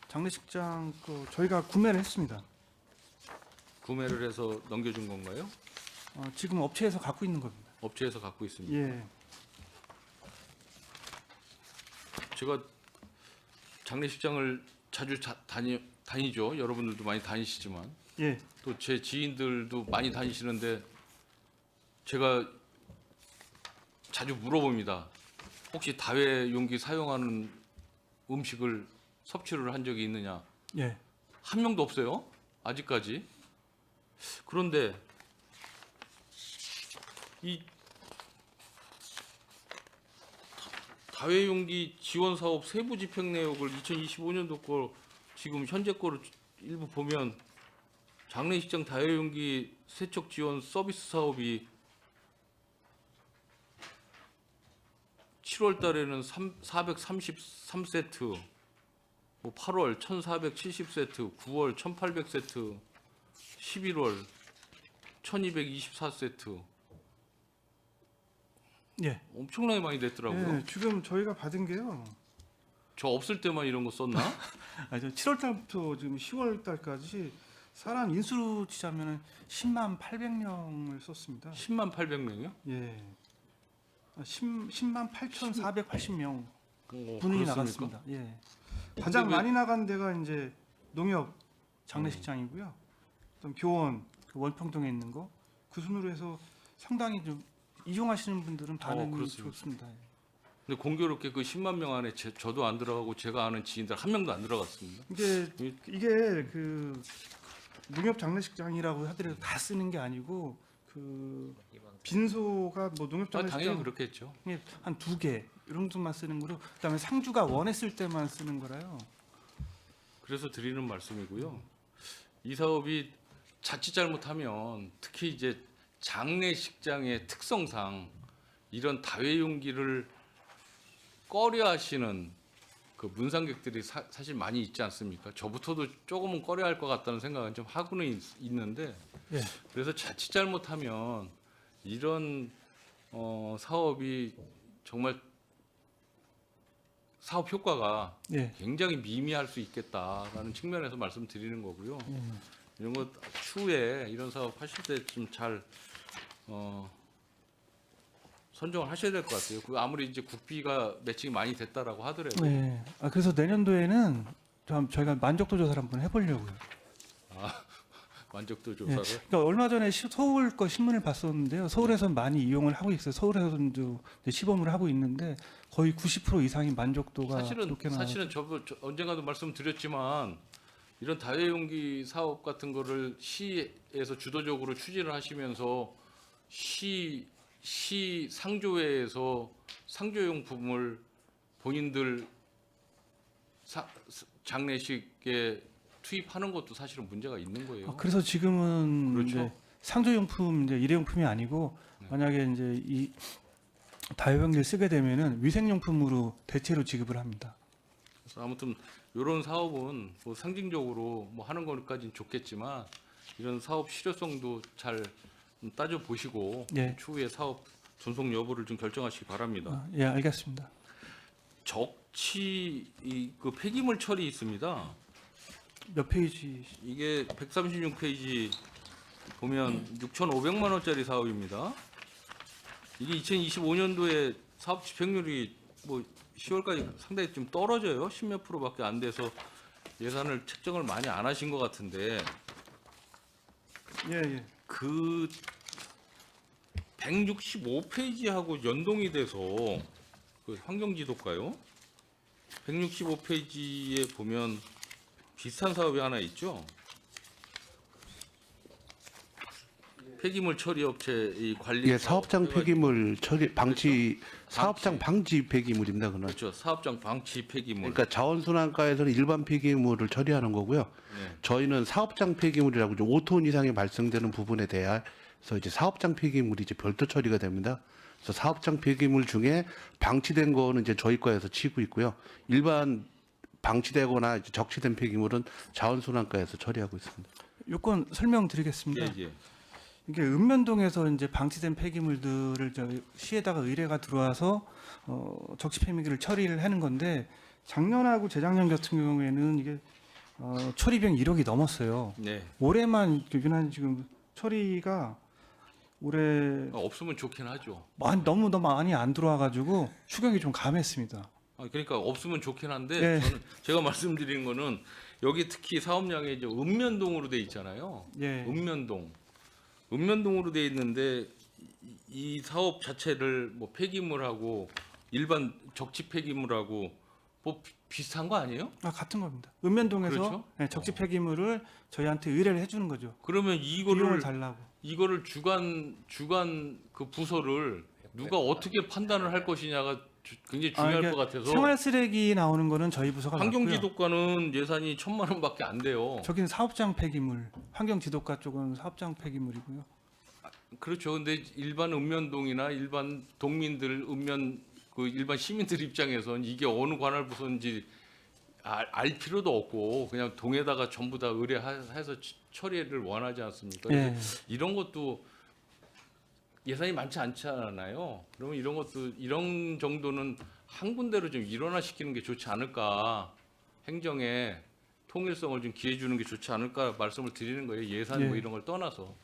장례식장 저희가 구매를 했습니다. 구매를 해서 넘겨준 건가요? 지금 업체에서 갖고 있는 겁니다. 업체에서 갖고 있습니다. 예, 제가 장례식장을 자주 다니죠. 여러분들도 많이 다니시지만 예, 또 제 지인들도 많이 다니시는데 제가 자주 물어봅니다. 혹시 다회용기 사용하는 음식을 섭취를 한 적이 있느냐? 예. 한 명도 없어요. 아직까지. 그런데 이 다회용기 지원 사업 세부 집행 내역을 2025년도 거 지금 현재 거를 일부 보면 장례식장 다회용기 세척 지원 서비스 사업이 7월 달에는 433세트, 뭐 8월 1470세트, 9월 1800세트, 11월 1224세트. 예. 엄청나게 많이 냈더라고요. 예, 지금 저희가 받은 게요. 저 없을 때만 이런 거 썼나? 저 7월 달부터 지금 10월 달까지 사람 인수로 치자면은 10만 800명을 썼습니다. 10만 800명이요? 예. 10만 8,480명 분이 나갔습니다. 예. 가장 왜- 많이 나간 데가 이제 농협 장례식장이고요. 또 교원 원평동에 있는 거 그 순으로 해서 상당히 좀 이용하시는 분들은 반응이 그렇습니다. 좋습니다. 예. 근데 공교롭게 그 10만 명 안에 저도 안 들어가고 제가 아는 지인들 한 명도 안 들어갔습니다. 이게 그 농협 장례식장이라고 하더라도 다 쓰는 게 아니고 그 빈소가 뭐 농협 당연히 장례식장 그렇겠죠. 한 2개 이런 정도만 쓰는 거로 그다음에 상주가 원했을 때만 쓰는 거라요. 그래서 드리는 말씀이고요. 이 사업이 자칫 잘못하면 특히 이제 장례식장의 특성상 이런 다회용기를 꺼려하시는 그 문상객들이 사실 많이 있지 않습니까? 저부터도 조금은 꺼려할 것 같다는 생각은 좀 하고는 있는데 예. 그래서 자칫 잘못하면 이런 사업이 정말 사업 효과가 예. 굉장히 미미할 수 있겠다라는 측면에서 말씀드리는 거고요. 이런 거 추후에 이런 사업 하실 때 좀 잘 선정을 하셔야 될 것 같아요. 그 아무리 이제 국비가 매칭이 많이 됐다라고 하더라도 네. 그래서 내년도에는 좀 저희가 만족도 조사를 한번 해보려고요. 만족도 예. 조사를 그러니까 얼마 전에 서울 거 신문을 봤었는데요. 서울에서 많이 이용을 하고 있어요. 서울에서도 이제 시범을 하고 있는데 거의 90% 이상이 만족도가 좋게 나와요. 사실은 저 언젠가도 말씀드렸지만 이런 다회용기 사업 같은 거를 시에서 주도적으로 추진을 하시면서 시 상조회에서 상조용품을 본인들 장례식에 투입하는 것도 사실은 문제가 있는 거예요. 그래서 지금은 그렇죠. 이제 상조용품, 이제 일회용품이 아니고 만약에 이제 이 다회용기를 쓰게 되면은 위생용품으로 대체로 지급을 합니다. 그래서 아무튼 이런 사업은 뭐 상징적으로 뭐 하는 것까지는 좋겠지만 이런 사업 실효성도 잘 따져 보시고 예. 추후에 사업 존속 여부를 좀 결정하시기 바랍니다. 예, 알겠습니다. 적치 그 폐기물 처리 있습니다. 몇 페이지? 이게 136페이지 보면 6,500만 원짜리 사업입니다. 이게 2025년도에 사업 집행률이 뭐 10월까지 상당히 좀 떨어져요. 10몇 %밖에 안 돼서 예산을 책정을 많이 안 하신 것 같은데 예, 예. 그 165페이지하고 연동이 돼서 그 환경지도가요. 165페이지에 보면 비슷한 사업이 하나 있죠. 폐기물 처리 업체 이 관리 예, 사업장 사업 폐기물 처리 방지 그렇죠. 사업장 방지 폐기물입니다. 그는 그렇죠. 사업장 방치 폐기물. 그러니까 자원순환과에서는 일반 폐기물을 처리하는 거고요. 네. 저희는 사업장 폐기물이라고 이제 5톤 이상이 발생되는 부분에 대해서 이제 사업장 폐기물이 이제 별도 처리가 됩니다. 그래서 사업장 폐기물 중에 방치된 거는 이제 저희 과에서 치고 있고요. 일반 방치되거나 이제 적치된 폐기물은 자원순환과에서 처리하고 있습니다. 요건 설명드리겠습니다. 예, 예. 이게 읍면동에서 이제 방치된 폐기물들을 시에다가 의뢰가 들어와서 적시 폐기물을 처리를 하는 건데 작년하고 재작년 같은 경우에는 이게 처리 비용 1억이 넘었어요. 네. 올해만 유난히 지금 처리가 올해 없으면 좋긴 하죠. 너무 많이 안 들어와가지고 추경이 좀 감했습니다. 그러니까 없으면 좋긴 한데 네. 저는 제가 말씀드리는 거는 여기 특히 사업량이 이제 읍면동으로 돼 있잖아요. 예. 읍면동으로 돼 있는데 이 사업 자체를 뭐 폐기물하고 일반 적치 폐기물하고 뭐 비슷한 거 아니에요? 같은 겁니다. 읍면동에서 그렇죠? 네, 적시 폐기물을 저희한테 의뢰를 해주는 거죠. 그러면 비용을 달라고. 이거를 주관 그 부서를 누가 어떻게 판단을 할 것이냐가 굉장히 중요할 이게 것 같아서 생활 쓰레기 나오는 거는 저희 부서가 맞고요. 환경지도과는 예산이 1,000만 원밖에 안 돼요. 저기는 사업장 폐기물, 환경지도과 쪽은 사업장 폐기물이고요. 그렇죠. 근데 일반 읍면동이나 일반 동민들 일반 시민들 입장에선 이게 어느 관할 부서인지 알 필요도 없고 그냥 동에다가 전부 다 의뢰해서 처리를 원하지 않습니까? 예. 이런 것도 예산이 많지 않잖아요. 그러면 이런 정도는 한 군데로 좀 일원화시키는 게 좋지 않을까. 행정에 통일성을 좀 기해 주는 게 좋지 않을까 말씀을 드리는 거예요. 예산 뭐 예. 이런 걸 떠나서.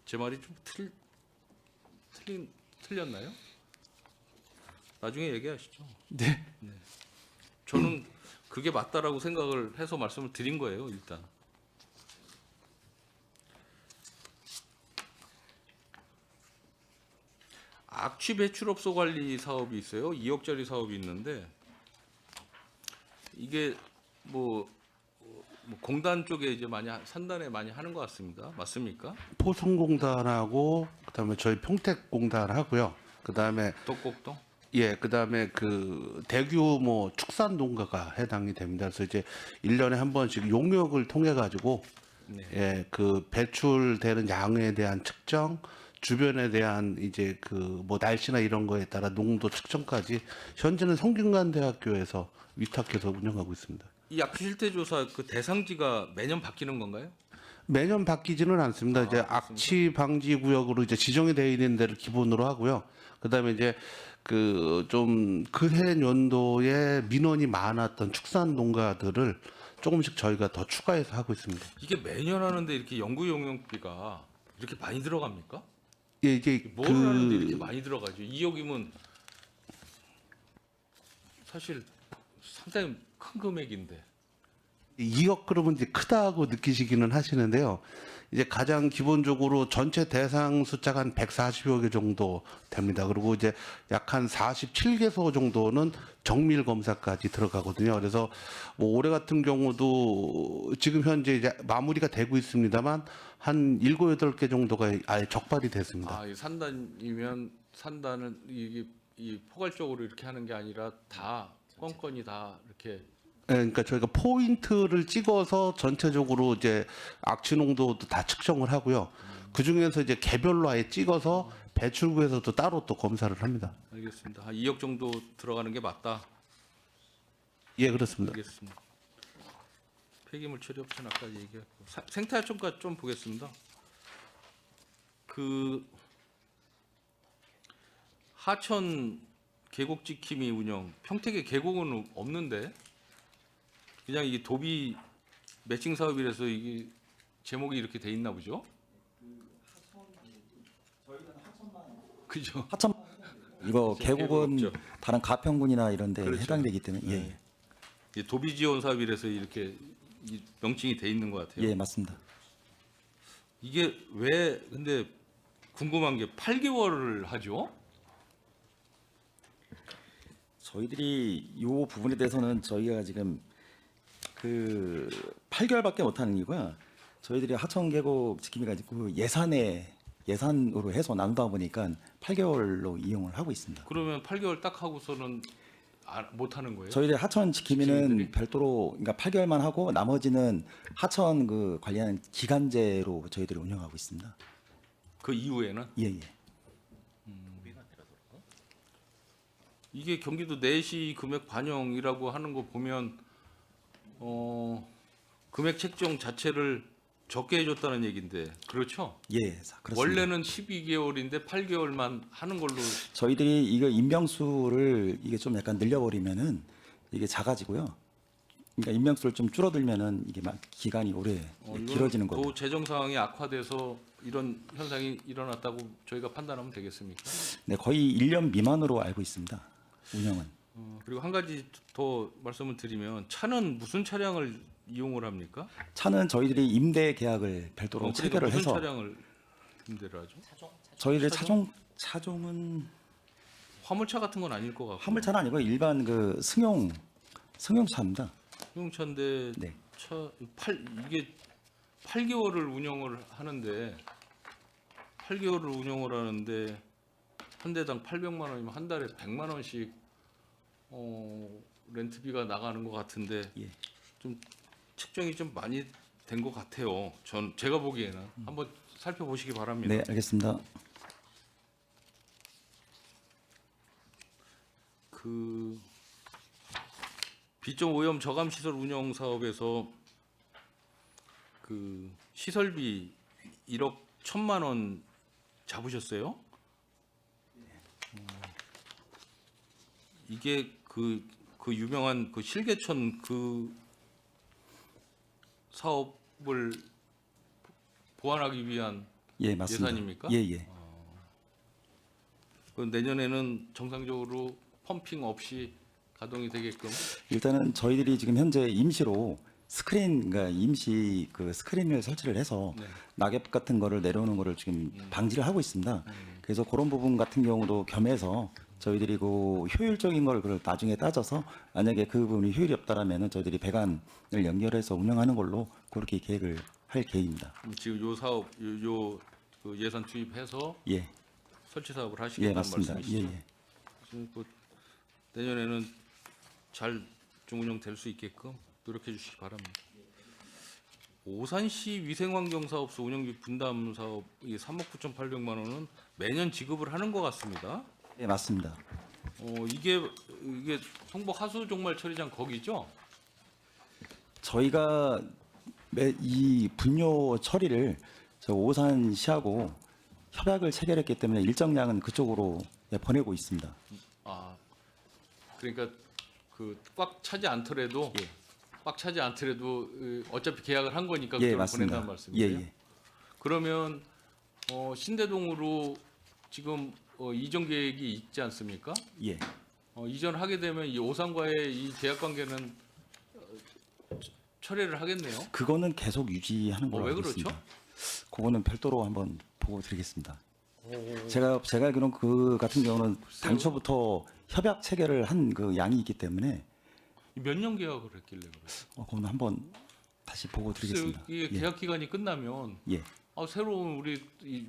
제 말이 좀 틀렸나요? 나중에 얘기하시죠. 네. 저는 그게 맞다라고 생각을 해서 말씀을 드린 거예요, 일단. 악취 배출업소 관리 사업이 있어요. 2억짜리 사업이 있는데 이게 뭐 공단 쪽에 이제 산단에 많이 하는 것 같습니다. 맞습니까? 포승공단하고 그다음에 저희 평택공단하고요. 그다음에 독곡동? 예, 그다음에 그 대규모 축산 농가가 해당이 됩니다. 그래서 이제 1년에 한 번씩 용역을 통해 가지고 네. 예, 그 배출되는 양에 대한 측정, 주변에 대한 이제 그 뭐 날씨나 이런 거에 따라 농도 측정까지 현재는 성균관대학교에서 위탁해서 운영하고 있습니다. 이 악취 실태 조사 그 대상지가 매년 바뀌는 건가요? 매년 바뀌지는 않습니다. 이제 악취 방지 구역으로 이제 지정이 되어 있는 데를 기본으로 하고요. 그다음에 이제 그 좀 그해 연도에 민원이 많았던 축산 농가들을 조금씩 저희가 더 추가해서 하고 있습니다. 이게 매년 하는데 이렇게 연구 용역비가 이렇게 많이 들어갑니까? 예, 이게 뭘 하는데 이렇게 많이 들어가죠? 2억이면 사실 상당히 큰 금액인데. 2억 그러면 이제 크다고 느끼시기는 하시는데요. 이제 가장 기본적으로 전체 대상 숫자가 한 140여 개 정도 됩니다. 그리고 이제 약 한 47개소 정도는 정밀 검사까지 들어가거든요. 그래서 뭐 올해 같은 경우도 지금 현재 이제 마무리가 되고 있습니다만 한 7, 8개 정도가 아예 적발이 됐습니다. 아, 이 산단이면 산단을 이게 이 포괄적으로 이렇게 하는 게 아니라 다 건건이 다 이렇게. 네, 그러니까 저희가 포인트를 찍어서 전체적으로 이제 악취 농도도 다 측정을 하고요. 그 중에서 이제 개별로 아예 찍어서 배출구에서도 따로 또 검사를 합니다. 알겠습니다. 한 2억 정도 들어가는 게 맞다. 예, 그렇습니다. 알겠습니다. 폐기물 처리 옵션 아까 얘기했고 생태하천까지 좀 보겠습니다. 그 하천 계곡 지킴이 운영 평택에 계곡은 없는데 그냥 이게 도비 매칭 사업이라서 이게 제목이 이렇게 돼 있나 보죠? 그죠? 하천 이거 계곡 계곡은 없죠. 다른 가평군이나 이런 데 그렇죠. 해당되기 때문에 네. 이게 도비 지원 사업이라서 이렇게 이 명칭이 돼 있는 것 같아요. 예, 맞습니다. 이게 왜 근데 궁금한 게 8개월을 하죠? 저희들이 이 부분에 대해서는 저희가 지금 그 8개월밖에 못 하는 이유가 저희들이 하천 계곡 지킴이가 그 예산으로 해서 나누다 보니까 8개월로 이용을 하고 있습니다. 그러면 8개월 딱 하고서는 못 하는 거예요? 저희들 하천 지킴이는 지킴이들이? 별도로 그러니까 8개월만 하고 나머지는 하천 그 관리하는 기간제로 저희들이 운영하고 있습니다. 그 이후에는 예, 예. 이게 경기도 내시 금액 반영이라고 하는 거 보면 금액 책정 자체를 적게 해줬다는 얘기인데 그렇죠? 예, 그렇습니다. 원래는 12개월인데 8개월만 하는 걸로 저희들이 이거 인명수를 이게 좀 약간 늘려버리면은 이게 작아지고요. 그러니까 인명수를 좀 줄어들면은 이게 막 기간이 오래 길어지는 거고. 또 재정 상황이 악화돼서 이런 현상이 일어났다고 저희가 판단하면 되겠습니까? 네, 거의 1년 미만으로 알고 있습니다. 운영은. 그리고 한 가지 더 말씀을 드리면 차는 무슨 차량을 이용을 합니까? 차는 저희들이 임대 계약을 별도로 그러니까 체결을 무슨 해서 차량을 임대를 하죠? 저희들 차종은 화물차 같은 건 아닐 것 같고 화물차는 아니고 일반 그 승용차입니다. 승용차인데 네. 이게 8개월을 운영을 하는데 8개월을 운영을 하는데 한 대당 800만 원이면 한 달에 100만 원씩 렌트비가 나가는 것 같은데 예. 좀 측정이 좀 많이 된 것 같아요. 제가 보기에는 한번 살펴보시기 바랍니다. 네, 알겠습니다. 그 비점 오염 저감 시설 운영 사업에서 그 시설비 1억 1천만 원 잡으셨어요? 이게 그 유명한 그 실개천 그 사업을 보완하기 위한 예, 맞습니다. 예산입니까? 예, 예. 그 내년에는 정상적으로 펌핑 없이 가동이 되게끔 일단은 저희들이 지금 현재 임시로 그러니까 임시 그 스크린을 설치를 해서 네. 낙엽 같은 거를 내려오는 거를 지금 방지를 하고 있습니다. 그래서 그런 부분 같은 경우도 겸해서 저희들이 그 효율적인 걸 그걸 나중에 따져서 만약에 그 부분이 효율이 없다라면은 저희들이 배관을 연결해서 운영하는 걸로 그렇게 계획을 할 계획입니다. 지금 요 사업 그 예산 투입해서 예, 설치 사업을 예, 하시겠다는 맞습니다. 말씀이시죠? 예, 예. 그래서 그 내년에는 잘 운영될 수 있게끔 노력해 주시기 바랍니다. 오산시 위생환경사업소 운영비 분담 사업 이 3억 9,800만 원은 매년 지급을 하는 것 같습니다. 네, 맞습니다. 이게 성북 하수 종말 처리장 거기죠? 저희가 이 분뇨 처리를 저 오산시하고 협약을 체결했기 때문에 일정량은 그쪽으로 보내고 있습니다. 아, 그러니까 그 꽉 차지 않더라도 어차피 계약을 한 거니까 예, 그쪽으로 맞습니다. 보낸다는 말씀이에요. 예. 그러면 신대동으로 지금 이전 계획이 있지 않습니까? 예. 이전하게 되면 이 오산과의 이 계약 관계는 철회를 하겠네요. 그거는 계속 유지하는 걸로 왜 알고 그렇죠? 있습니다. 그거는 별도로 한번 보고 드리겠습니다. 제가 알기로는 그 같은 경우는 당초부터 협약 체결을 한 그 양이 있기 때문에 몇 년 계약을 했길래 그래요? 그거는 한번 다시 보고 드리겠습니다. 이게 계약 기간이 끝나면 예. 새로운 우리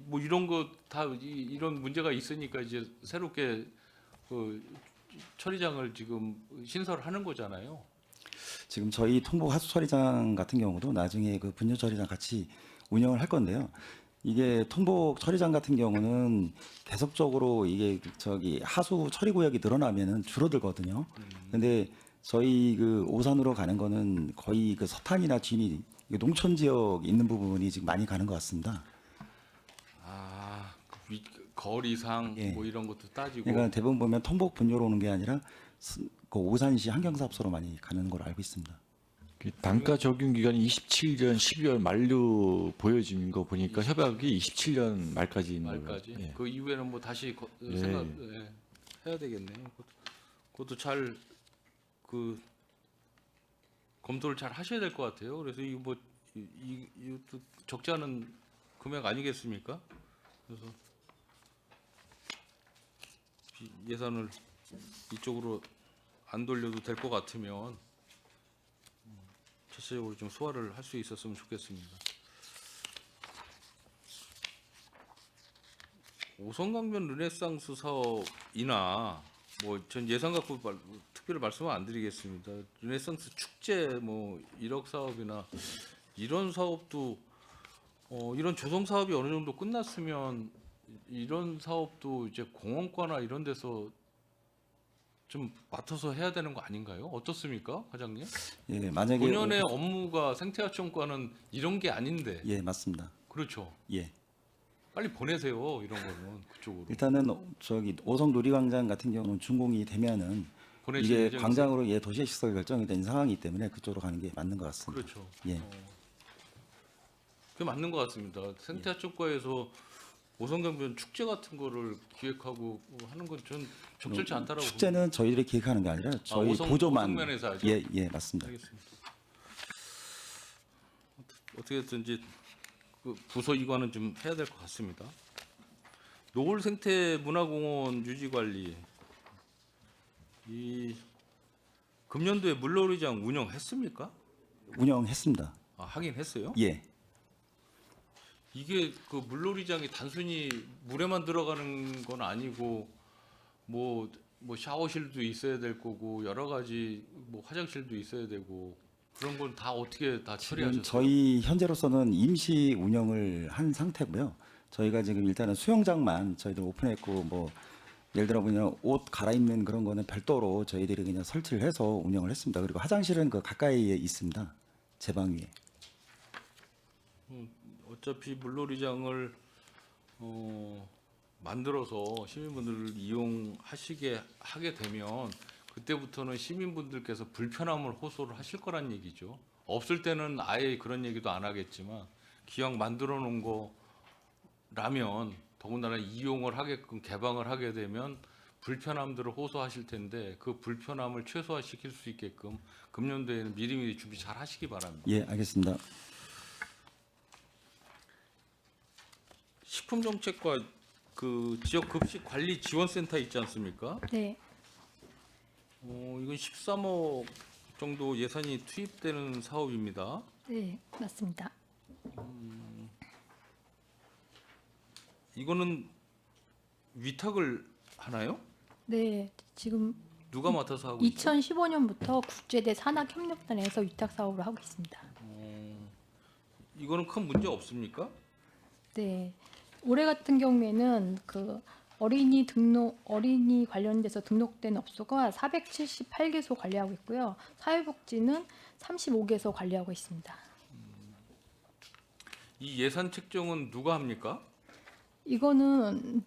뭐 이런 거 다 이런 문제가 있으니까 이제 새롭게 그 처리장을 지금 신설하는 거잖아요. 지금 저희 통보 하수 처리장 같은 경우도 나중에 그 분뇨 처리장 같이 운영을 할 건데요. 이게 통복 처리장 같은 경우는 계속적으로 이게 저기 하수 처리 구역이 늘어나면은 줄어들거든요. 근데 저희 그 오산으로 가는 거는 거의 그 서탄이나 진이 농촌 지역 있는 부분이 지금 많이 가는 것 같습니다. 거리상 예. 뭐 이런 것도 따지고 그러니까 대부분 보면 통복 분뇨로 오는 게 아니라 그 오산시 환경사업소로 많이 가는 걸로 알고 있습니다. 그 단가 적용 기간이 27년 12월 만료 보여진 거 보니까 협약이 27년 말까지 있는 걸로. 말까지 예. 그 이후에는 뭐 다시 예. 해야 되겠네요. 그것도 잘 그 검토를 잘 하셔야 될 것 같아요. 그래서 이거 뭐 이것도 적지 않은 금액 아니겠습니까? 그래서 예산을 이쪽으로 안 돌려도 될 것 같으면 자체적으로 좀 소화를 할 수 있었으면 좋겠습니다. 오성강변 르네상스 사업이나 뭐 전 예산 갖고 특별히 말씀을 안 드리겠습니다. 르네상스 축제 뭐 1억 사업이나 이런 사업도 이런 조성 사업이 어느 정도 끝났으면 이런 사업도 이제 공원과나 이런 데서 좀 맡아서 해야 되는 거 아닌가요? 어떻습니까, 과장님? 예, 만약에 본연의 업무가 생태하천과는 이런 게 아닌데. 예, 맞습니다. 그렇죠. 예. 빨리 보내세요, 이런 거는 그쪽으로. 일단은 저기 오성 놀이광장 같은 경우는 준공이 되면은 보내실 이게 예정이세요? 광장으로 도시의 시설 결정이 된 상황이기 때문에 그쪽으로 가는 게 맞는 것 같습니다. 그렇죠. 예. 그게 맞는 것 같습니다. 생태하천과에서 오성강변 축제 같은 거를 기획하고 하는 건 전 적절치 않다라고 축제는 저희들이 기획하는 게 아니라 저희 오성- 보조만 오성면에서 하죠? 예, 예, 맞습니다. 알겠습니다. 어떻게든지 그 부서 이관은 좀 해야 될 것 같습니다. 노을 생태 문화공원 유지 관리 이 금년도에 물놀이장 운영했습니까? 운영했습니다. 하긴 했어요. 예. 이게 그 물놀이장이 단순히 물에만 들어가는 건 아니고 뭐 샤워실도 있어야 될 거고 여러 가지 뭐 화장실도 있어야 되고 그런 건 다 어떻게 다 지금 처리하셨어요? 저희 현재로서는 임시 운영을 한 상태고요. 저희가 지금 일단은 수영장만 저희들 오픈했고 뭐 예를 들어 그냥 옷 갈아입는 그런 거는 별도로 저희들이 그냥 설치를 해서 운영을 했습니다. 그리고 화장실은 그 가까이에 있습니다. 제 방 위에. 어차피 물놀이장을 만들어서 시민분들을 이용하시게 하게 되면 그때부터는 시민분들께서 불편함을 호소를 하실 거란 얘기죠. 없을 때는 아예 그런 얘기도 안 하겠지만 기왕 만들어 놓은 거라면 더군다나 이용을 하게끔 개방을 하게 되면 불편함들을 호소하실 텐데 그 불편함을 최소화시킬 수 있게끔 금년도에는 미리미리 준비 잘 하시기 바랍니다. 예, 알겠습니다. 식품정책과 그 지역 급식 관리 지원센터 있지 않습니까? 네, 이건 13억 정도 예산이 투입되는 사업입니다. 네, 맞습니다. 이거는 위탁을 하나요? 네, 지금 누가 맡아서 하고 있어요? 2015년부터 국제대 산학협력단에서 위탁 사업을 하고 있습니다. 이거는 큰 문제 없습니까? 네. 올해 같은 경우에는 그 어린이 관련돼서 등록된 업소가 478개소 관리하고 있고요. 사회복지는 35개소 관리하고 있습니다. 이 예산 책정은 누가 합니까? 이거는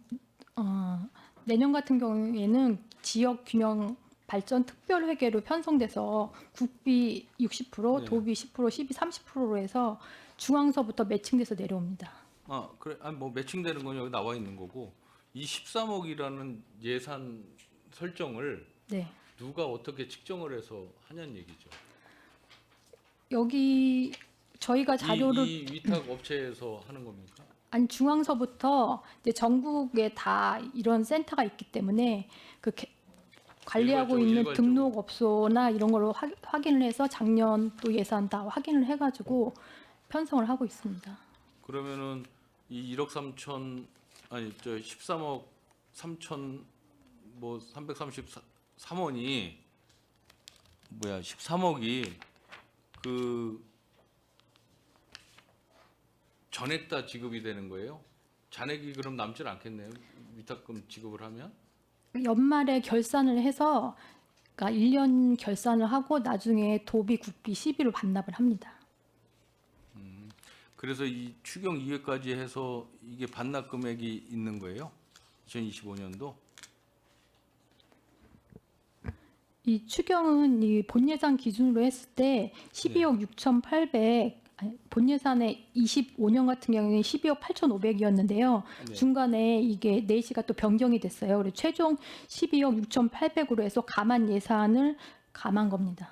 내년 같은 경우에는 지역 균형 발전 특별회계로 편성돼서 국비 60%, 네. 도비 10%, 시비 30%로 해서 중앙서부터 매칭돼서 내려옵니다. 아, 그래. 아니 뭐 매칭되는 건 여기 나와 있는 거고 이 13억이라는 예산 설정을 네. 누가 어떻게 측정을 해서 하냐는 얘기죠. 여기 저희가 자료를 이 위탁 업체에서 하는 겁니까? 아니 중앙서부터 이제 전국에 다 이런 센터가 있기 때문에 그 관리하고 있는 일괄적으로. 등록업소나 이런 걸로 확인을 해서 작년 또 예산 다 확인을 해가지고 편성을 하고 있습니다. 그러면은 이 1억 3천 아니 저 13억 3천 뭐 333원이 뭐야 13억이 그 전액 다 지급이 되는 거예요? 잔액이 그럼 남질 않겠네요. 위탁금 지급을 하면? 연말에 결산을 해서 그러니까 1년 결산을 하고 나중에 도비, 국비, 시비로 반납을 합니다. 그래서 이 추경 이외까지 해서 이게 반납 금액이 있는 거예요? 2025년도? 이 추경은 이 본예산 기준으로 했을 때 12억 6,800 본예산의 25년 같은 경우에는 12억 8,500이었는데요. 네. 중간에 이게 내시가 또 변경이 됐어요. 그래서 최종 12억 6,800으로 해서 감안 예산을 감한 겁니다.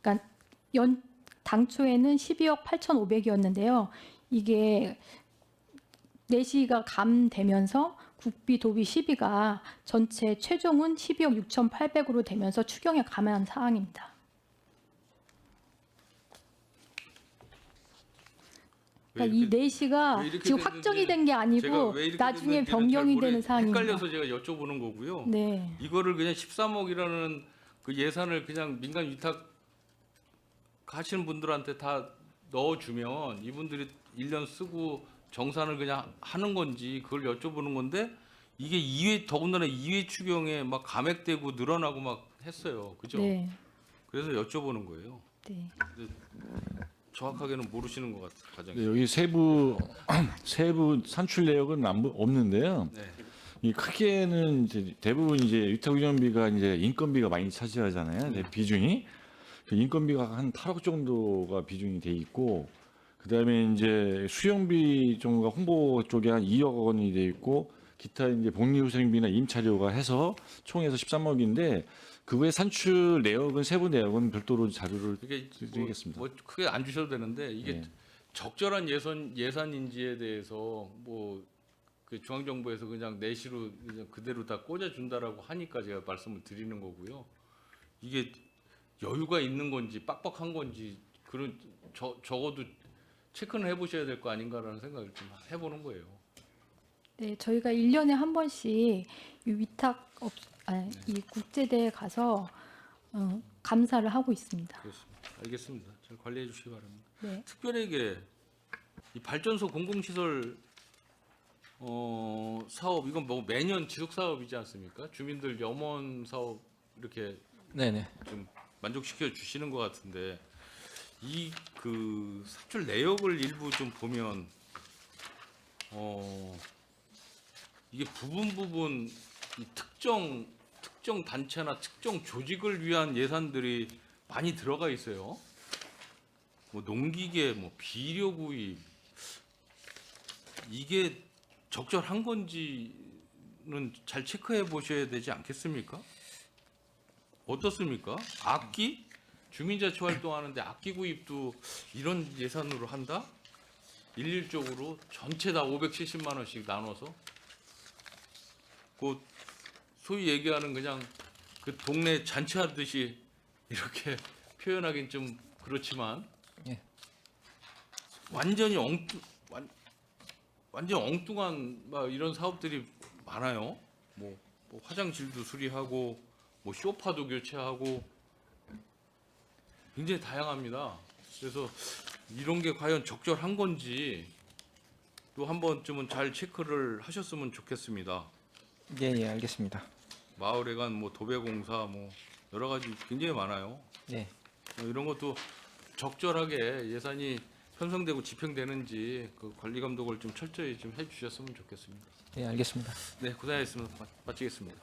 그러니까 당초에는 12억 8,500이었는데요. 이게 내시가 감되면서 국비, 도비, 시비가 전체 최종은 12억 6,800으로 되면서 추경에 감안한 사항입니다. 그러니까 이 내시가 왜 이렇게 지금 됐는지 확정이 된 게 제가 아니고 왜 이렇게 나중에 됐는지는 잘 변경이 모르- 되는 사항입니다. 헷갈려서 제가 여쭤보는 거고요. 네. 이거를 그냥 13억이라는 그 예산을 그냥 민간 위탁 하시는 분들한테 다 넣어주면 이분들이 1년 쓰고 정산을 그냥 하는 건지 그걸 여쭤보는 건데 이게 2회 더군다나 2회 추경에 막 감액되고 늘어나고 막 했어요. 그죠? 네. 그래서 여쭤보는 거예요. 네. 정확하게는 모르시는 것 같아요. 네, 여기 세부 산출 내역은 없는데요. 네. 이 크게는 이제 대부분 이제 위탁운영비가 이제 인건비가 많이 차지하잖아요. 네, 비중이 그 인건비가 한 8억 정도가 비중이 돼 있고, 그다음에 이제 수영비 정도가 홍보 쪽에 한 2억 원이 돼 있고, 기타 이제 복리후생비나 임차료가 해서 총해서 13억인데 그 외 산출 내역은 세부 내역은 별도로 자료를 그게 드리겠습니다. 뭐 크게 안 주셔도 되는데 이게 네. 적절한 예산인지에 대해서 뭐 그 중앙정부에서 그냥 내시로 그냥 그대로 다 꽂아준다라고 하니까 제가 말씀을 드리는 거고요. 이게 여유가 있는 건지 빡빡한 건지 그런 적어도 체크는 해보셔야 될 거 아닌가라는 생각을 좀 해보는 거예요. 네, 저희가 1년에 한 번씩 이 이 국제대에 가서 감사를 하고 있습니다. 그렇습니다. 알겠습니다. 잘 관리해 주시기 바랍니다. 네. 특별하게 이 발전소 공공시설 사업 이건 뭐 매년 지속 사업이지 않습니까? 주민들 염원 사업 이렇게 네네. 좀 만족시켜 주시는 것 같은데 이 그 사출 내역을 일부 좀 보면 이게 부분 이 특정 단체나 특정 조직을 위한 예산들이 많이 들어가 있어요. 뭐 농기계, 뭐 비료 구입 이게 적절한 건지는 잘 체크해 보셔야 되지 않겠습니까? 어떻습니까? 악기? 주민자치 활동하는데 악기 구입도 이런 예산으로 한다? 일률적으로 전체 다 570만 원씩 나눠서 그 소위 얘기하는 그냥 그 동네 잔치하듯이 이렇게 표현하긴 좀 그렇지만 예. 완전히 완전 엉뚱한 막 이런 사업들이 많아요. 뭐 화장실도 수리하고 뭐 소파도 교체하고 굉장히 다양합니다. 그래서 이런 게 과연 적절한 건지 또 한 번쯤은 잘 체크를 하셨으면 좋겠습니다. 예, 예, 알겠습니다. 마을에 간 뭐 도배공사 뭐 여러 가지 굉장히 많아요. 예, 이런 것도 적절하게 예산이 편성되고 집행되는지 그 관리 감독을 좀 철저히 좀 해주셨으면 좋겠습니다. 예, 알겠습니다. 네, 고생하셨습니다. 마치겠습니다.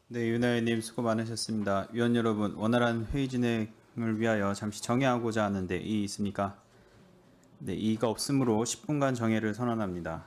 네, 윤하연님 수고 많으셨습니다. 위원 여러분, 원활한 회의 진행을 위하여 잠시 정회하고자 하는데 이의 있습니까? 네, 이의가 없으므로 10분간 정회를 선언합니다.